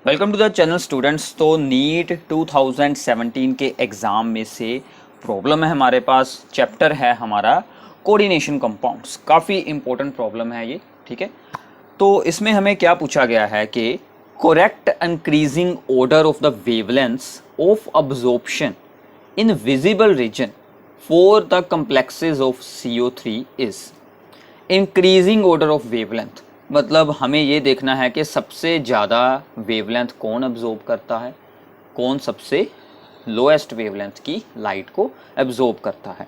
Welcome to the channel students. तो NEET 2017 के exam में से प्रॉब्लम है हमारे पास, चैप्टर है हमारा कोऑर्डिनेशन कंपाउंड्स। काफ़ी इंपॉर्टेंट प्रॉब्लम है ये, ठीक है। तो इसमें हमें क्या पूछा गया है कि correct increasing order of the wavelengths of absorption in visible region for the complexes of CO3 is. Increasing order of wavelength मतलब हमें ये देखना है कि सबसे ज़्यादा वेवलेंथ कौन एब्जॉर्ब करता है, कौन सबसे लोएस्ट वेवलेंथ की लाइट को एब्जॉर्ब करता है।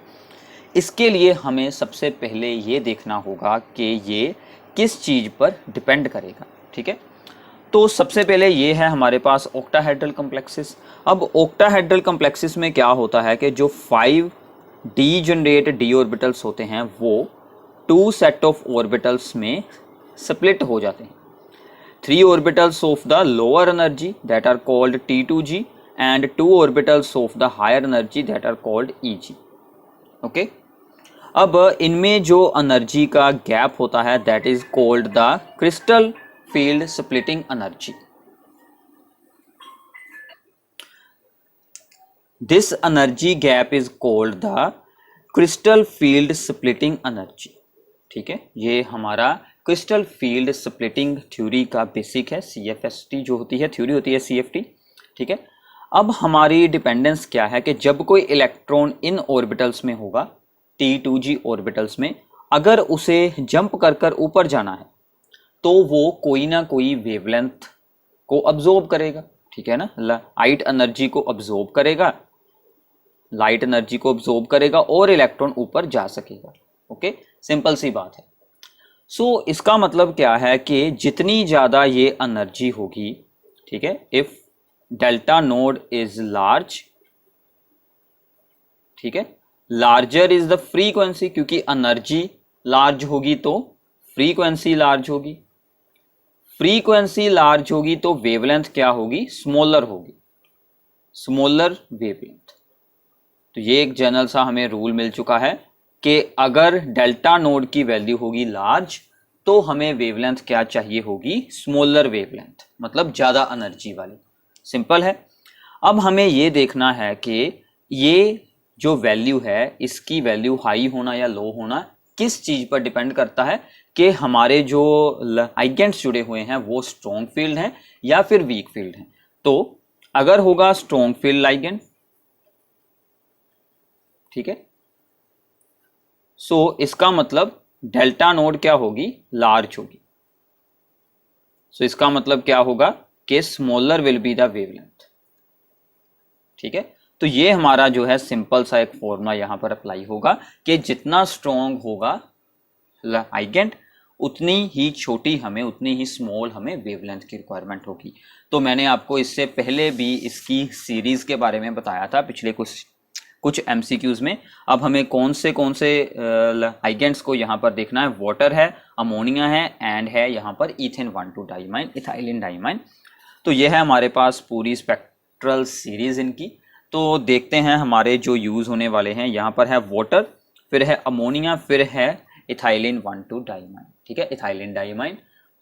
इसके लिए हमें सबसे पहले ये देखना होगा कि ये किस चीज़ पर डिपेंड करेगा, ठीक है। तो सबसे पहले ये है हमारे पास ऑक्टाहेड्रल कम्प्लेक्सेस। अब ऑक्टाहेड्रल कम्प्लेक्सेस में क्या होता है कि जो 5 डीजनरेट डी ऑर्बिटल्स होते हैं वो 2 सेट ऑफ ऑर्बिटल्स में स्प्लिट हो जाते हैं। 3 orbitals of the lower energy that are called T2g and 2 orbitals of the higher energy that are called EG। Okay, अब इनमें जो एनर्जी का गैप होता है that is called the crystal field splitting energy. This energy gap is called the crystal field splitting energy, ठीक है। ये हमारा क्रिस्टल फील्ड स्प्लिटिंग थ्योरी का बेसिक है। CFST जो होती है थ्योरी होती है CFT, ठीक है। अब हमारी डिपेंडेंस क्या है कि जब कोई इलेक्ट्रॉन इन ऑर्बिटल्स में होगा T2g ऑर्बिटल्स में, अगर उसे जंप कर कर ऊपर जाना है तो वो कोई ना कोई वेवलेंथ को अब्जॉर्ब करेगा, ठीक है ना। लाइट एनर्जी को अब्जॉर्ब करेगा, लाइट एनर्जी को अब्जॉर्ब करेगा और इलेक्ट्रॉन ऊपर जा सकेगा। ओके, सिंपल सी बात है। सो इसका मतलब क्या है कि जितनी ज़्यादा ये एनर्जी होगी, ठीक है, if delta node is large, ठीक है, लार्जर इज द फ्रीक्वेंसी, क्योंकि एनर्जी लार्ज होगी तो फ्रीक्वेंसी लार्ज होगी, फ्रीक्वेंसी लार्ज होगी तो वेवलेंथ क्या होगी, स्मॉलर होगी, स्मॉलर वेवलेंथ। तो ये एक जनरल सा हमें रूल मिल चुका है कि अगर डेल्टा नोड की वैल्यू होगी लार्ज तो हमें वेवलेंथ क्या चाहिए होगी, स्मॉलर वेवलेंथ, मतलब ज़्यादा एनर्जी वाली। सिंपल है। अब हमें ये देखना है कि ये जो वैल्यू है इसकी वैल्यू हाई होना या लो होना किस चीज़ पर डिपेंड करता है कि हमारे जो लाइगेंड्स जुड़े हुए हैं वो स्ट्रॉन्ग फील्ड हैं या फिर वीक फील्ड हैं। तो अगर होगा स्ट्रॉन्ग फील्ड लाइगेंड, ठीक है, सो इसका मतलब डेल्टा नोड क्या होगी, लार्ज होगी। सो इसका मतलब क्या होगा कि smaller will be the wavelength, ठीक है। तो ये हमारा जो है सिंपल सा एक फॉर्मूला यहां पर अप्लाई होगा कि जितना स्ट्रॉन्ग होगा लाइगेंड उतनी ही छोटी हमें, उतनी ही स्मॉल हमें वेवलेंथ की रिक्वायरमेंट होगी। तो मैंने आपको इससे पहले भी इसकी सीरीज के बारे में बताया था पिछले कुछ MCQs में। अब हमें कौन से लाइगेंड्स को यहाँ पर देखना है, वाटर है, अमोनिया है एंड है यहाँ पर इथेन 1,2 डाइमाइन, इथाइलिन डाइमाइन। तो यह है हमारे पास पूरी स्पेक्ट्रल सीरीज इनकी। तो देखते हैं हमारे जो यूज़ होने वाले हैं। यहाँ पर है वाटर, फिर है अमोनिया, फिर है इथाइलिन 1,2 डाइमाइन, ठीक है, इथाइलिन डाइमाइन।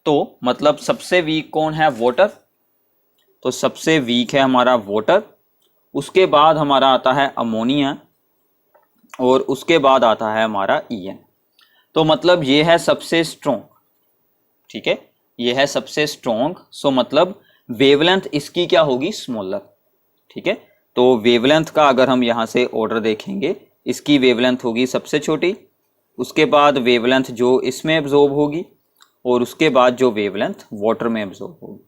तो मतलब सबसे वीक कौन है, वाटर। तो सबसे वीक है हमारा वाटर, उसके बाद हमारा आता है अमोनिया और उसके बाद आता है हमारा EN। तो मतलब ये है सबसे स्ट्रॉन्ग, ठीक है, ये है सबसे स्ट्रॉन्ग। सो मतलब वेवलेंथ इसकी क्या होगी, स्मॉलर, ठीक है। तो वेवलेंथ का अगर हम यहाँ से ऑर्डर देखेंगे, इसकी वेवलेंथ होगी सबसे छोटी, उसके बाद वेवलेंथ जो इसमें एब्जॉर्ब होगी और उसके बाद जो वेवलेंथ वाटर में एब्जॉर्ब होगी,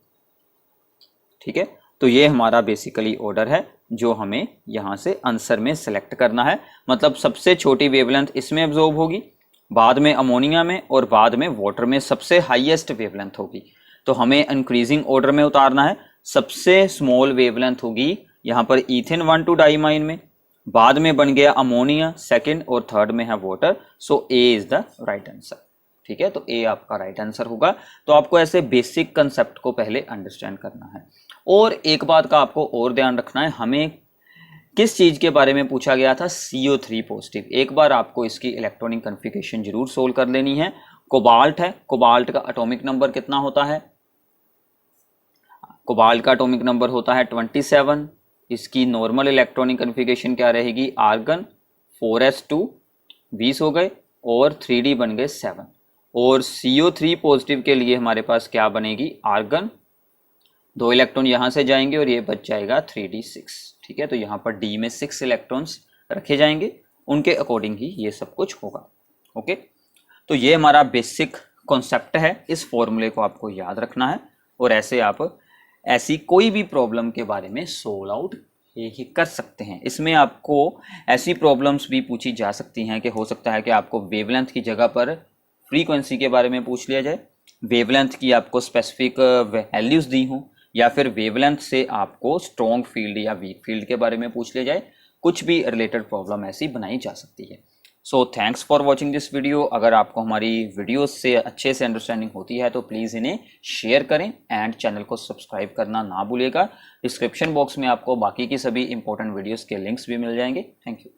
ठीक है। तो ये हमारा बेसिकली ऑर्डर है जो हमें यहाँ से आंसर में सेलेक्ट करना है। मतलब सबसे छोटी वेवलेंथ इसमें एब्जॉर्ब होगी, बाद में अमोनिया में और बाद में वाटर में सबसे हाईएस्ट वेवलेंथ होगी। तो हमें इंक्रीजिंग ऑर्डर में उतारना है। सबसे स्मॉल वेवलेंथ होगी यहाँ पर इथेन 1,2 डाइमाइन में, बाद में बन गया अमोनिया सेकंड और थर्ड में है water. So A is the right answer, ठीक है। तो ए आपका राइट आंसर होगा। तो आपको ऐसे बेसिक कंसेप्ट को पहले अंडरस्टैंड करना है। और एक बात का आपको और ध्यान रखना है, हमें किस चीज़ के बारे में पूछा गया था, CO3 पॉजिटिव। एक बार आपको इसकी इलेक्ट्रॉनिक कन्फिगरेशन जरूर सोल्व कर लेनी है। कोबाल्ट है, कोबाल्ट का एटॉमिक नंबर कितना होता है, कोबाल्ट का एटॉमिक नंबर होता है 27, इसकी नॉर्मल इलेक्ट्रॉनिक कन्फिगरेशन क्या रहेगी, आर्गन 4s2 20 हो गए और 3d बन गए 7, और CO3 पॉजिटिव के लिए हमारे पास क्या बनेगी, आर्गन 2 इलेक्ट्रॉन यहाँ से जाएंगे और ये बच जाएगा 3d6। ठीक है, तो यहाँ पर d में 6 इलेक्ट्रॉन्स रखे जाएंगे, उनके अकॉर्डिंग ही ये सब कुछ होगा। ओके, तो ये हमारा बेसिक कॉन्सेप्ट है, इस फॉर्मूले को आपको याद रखना है और ऐसे आप ऐसी कोई भी प्रॉब्लम के बारे में सोल्व आउट ही कर सकते हैं। इसमें आपको ऐसी प्रॉब्लम्स भी पूछी जा सकती हैं कि हो सकता है कि आपको वेवलेंथ की जगह पर फ्रीक्वेंसी के बारे में पूछ लिया जाए, वेवलेंथ की आपको स्पेसिफिक वैल्यूज दी हों, या फिर वेवलेंथ से आपको स्ट्रॉन्ग फील्ड या वीक फील्ड के बारे में पूछ लिया जाए, कुछ भी रिलेटेड प्रॉब्लम ऐसी बनाई जा सकती है। So thanks for watching this video. अगर आपको हमारी वीडियोस से अच्छे से अंडरस्टैंडिंग होती है तो प्लीज़ इन्हें शेयर करें एंड चैनल को सब्सक्राइब करना ना भूलिएगा। डिस्क्रिप्शन बॉक्स में आपको बाकी की सभी इंपॉर्टेंट वीडियोस के लिंक्स भी मिल जाएंगे। Thank you.